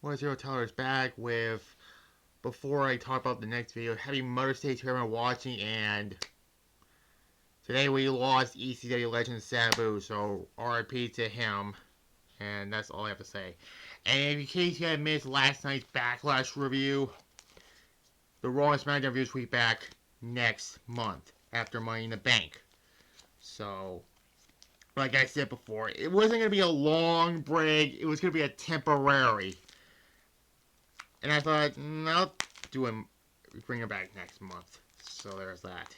What Zero Tyler is back with, before I talk about the next video, happy Mother's Day to everyone watching, and today we lost ECW legend Sabu, so RIP to him, and that's all I have to say. And in case you had missed last night's Backlash review, the Raw and SmackDown reviews will be back next month, after Money in the Bank. So, like I said before, it wasn't going to be a long break, it was going to be a temporary. And I thought, I'll bring it back next month. So there's that.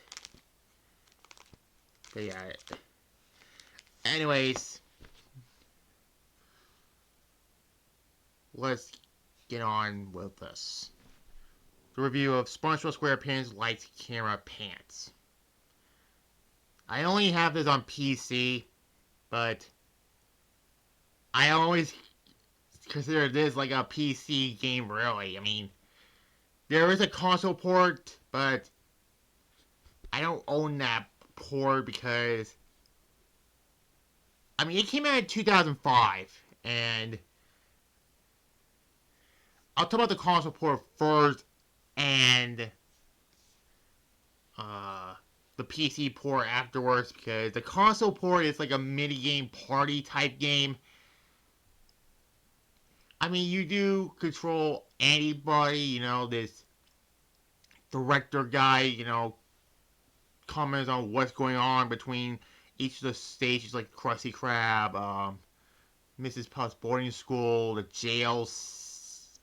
But yeah. Anyways, let's get on with this. The review of SpongeBob SquarePants Lights Camera Pants. I only have this on PC, but I always consider this like a PC game, really. I mean, there is a console port, but I don't own that port because, I mean, it came out in 2005, and I'll talk about the console port first, and the PC port afterwards, because the console port is like a mini-game party type game. I mean, you do control anybody, this director guy, comments on what's going on between each of the stages, like Krusty Krab, Mrs. Puff's boarding school, the jail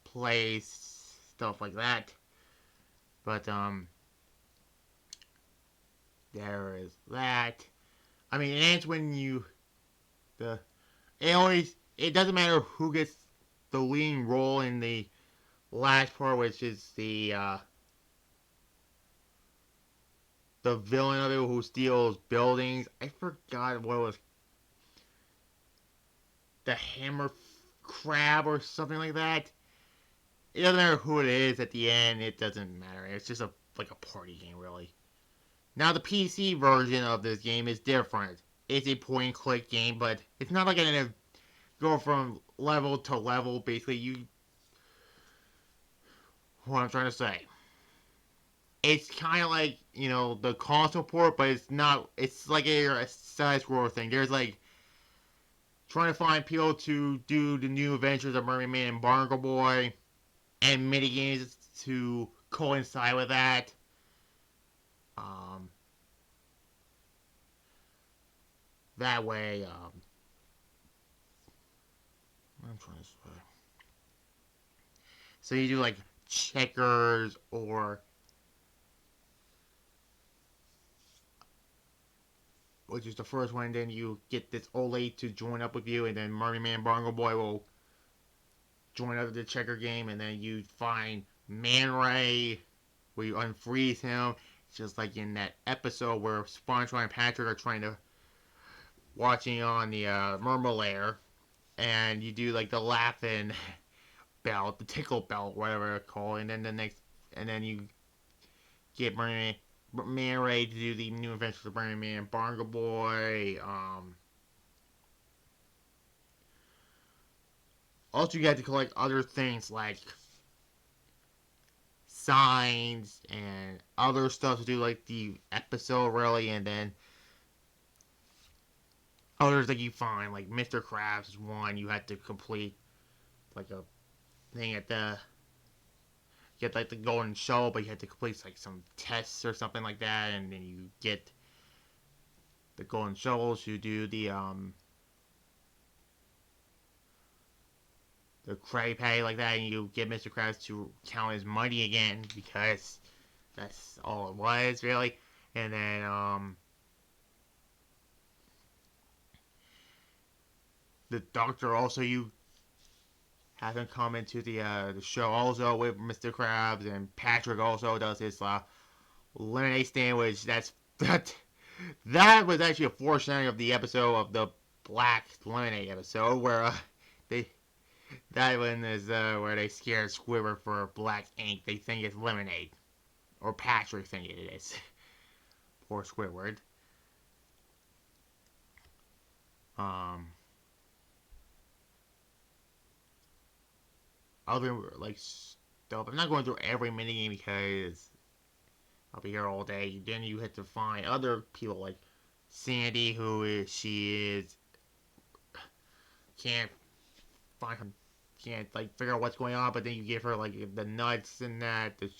place, stuff like that. But, there is that. I mean, it ends when it doesn't matter who gets the leading role in the last part, which is the villain of it who steals buildings. I forgot what it was. The Hammer Crab or something like that. It doesn't matter who it is at the end. It doesn't matter. It's just like a party game, really. Now, the PC version of this game is different. It's a point-and-click game, but it's not like a go from level to level. Basically, what I'm trying to say. It's kind of like, the console port, but it's not. It's like a side-scroller thing. There's like trying to find people to do the new adventures of Mermaid Man and Barnacle Boy, and minigames to coincide with that. That way, I'm trying to say. So you do like checkers, or which is the first one, and then you get this old lady to join up with you, and then Mermaid Man and Barnacle Boy will join up with the checker game, and then you find Man Ray, where you unfreeze him, just like in that episode where SpongeBob and Patrick are trying to watching on the Mermaid Lair, and you do like the laughing belt, the tickle belt, whatever it's called, and then you get Man Ray to do the new adventures of Mermaid Man and Barnacle Boy. Also, you have to collect other things like signs and other stuff to do, like the episode, really, and then others that you find, like Mr. Krabs is one you have to complete, like a thing at the get like the golden shovel, but you have to complete like some tests or something like that, and then you get the golden shovels. You do the Krabby Patty like that, and you get Mr. Krabs to count his money again, because that's all it was, really. And then the doctor also, you have him come into the show also with Mr. Krabs, and Patrick also does his lemonade stand, which that was actually a foreshadowing of the episode of the Black Lemonade episode, where they that one is where they scare Squidward for black ink. They think it's lemonade, or Patrick think it is. Poor Squidward. Um, other like stuff. I'm not going through every minigame because I'll be here all day. Then you have to find other people like Sandy, she is can't find can't like figure out what's going on, but then you give her like the nuts and that to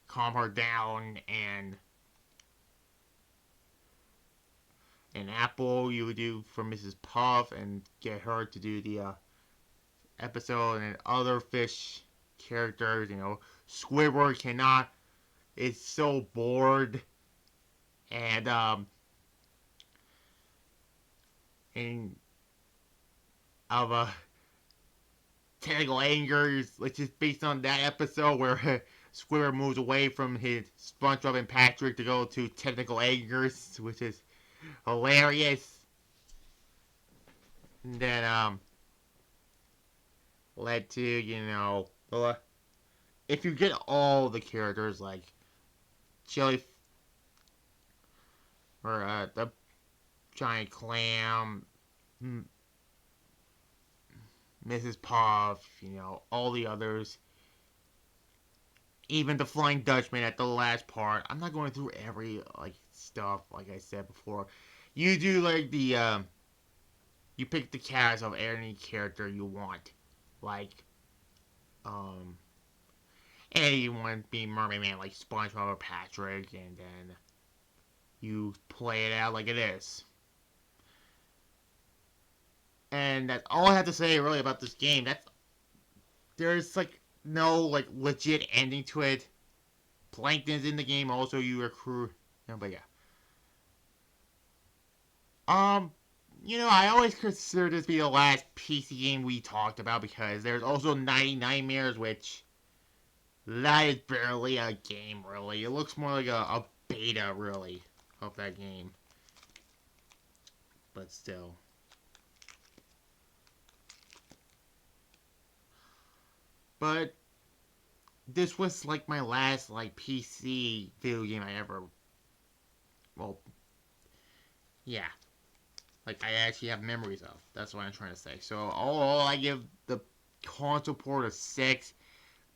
calm her down, and an apple you would do for Mrs. Puff and get her to do the episode, and other fish characters. Squidward cannot. It's so bored, and and of technical angers, which is based on that episode where Squidward moves away from his SpongeBob and Patrick to go to technical angers, which is hilarious. And then led to if you get all the characters like Chili or the giant clam, Mrs. Puff, all the others, even the Flying Dutchman at the last part. I'm not going through every stuff like I said before. You do like the you pick the cast of any character you want, like anyone being Mermaid Man like SpongeBob or Patrick, and then you play it out like it is. And that's all I have to say really about this game. There's no legit ending to it. Plankton's in the game also. You recruit, but yeah. I always consider this to be the last PC game we talked about because there's also 90 Nightmares, which that is barely a game really. It looks more like a beta really of that game, but still. But this was my last PC video game I ever. Well, yeah, I actually have memories of. That's what I'm trying to say. So all I give the console port a 6.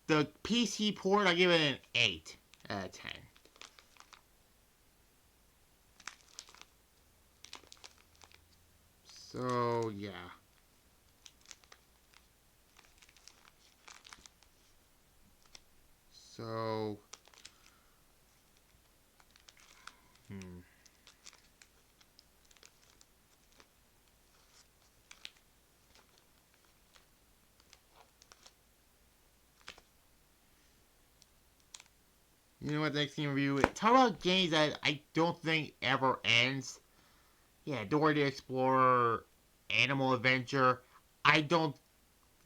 The PC port I give it an 8 out of 10. So yeah. So, you know what, next game review? Talk about games that I don't think ever ends. Yeah, Dora the Explorer, Animal Adventure. I don't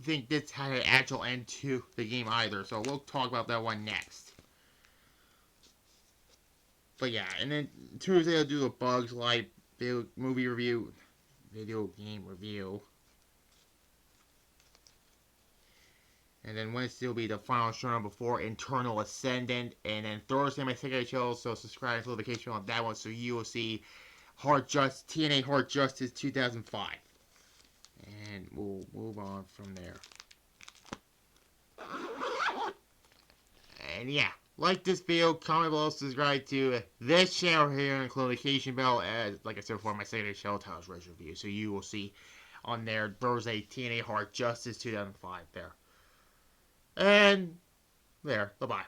think this had an actual end to the game either, so we'll talk about that one next. But yeah, and then Tuesday I'll do a Bugs Life video game review. And then Wednesday will be the final show before Internal Ascendant. And then Thursday my secondary show, so subscribe to the notification on that one so you will see TNA Hard Justice 2005. And we'll move on from there. And yeah, like this video, comment below, subscribe to this channel here, and click the notification bell, as like I said before, my secondary show Titles Race review. So you will see on there Thursday TNA Hard Justice 2005 there. And there, bye-bye.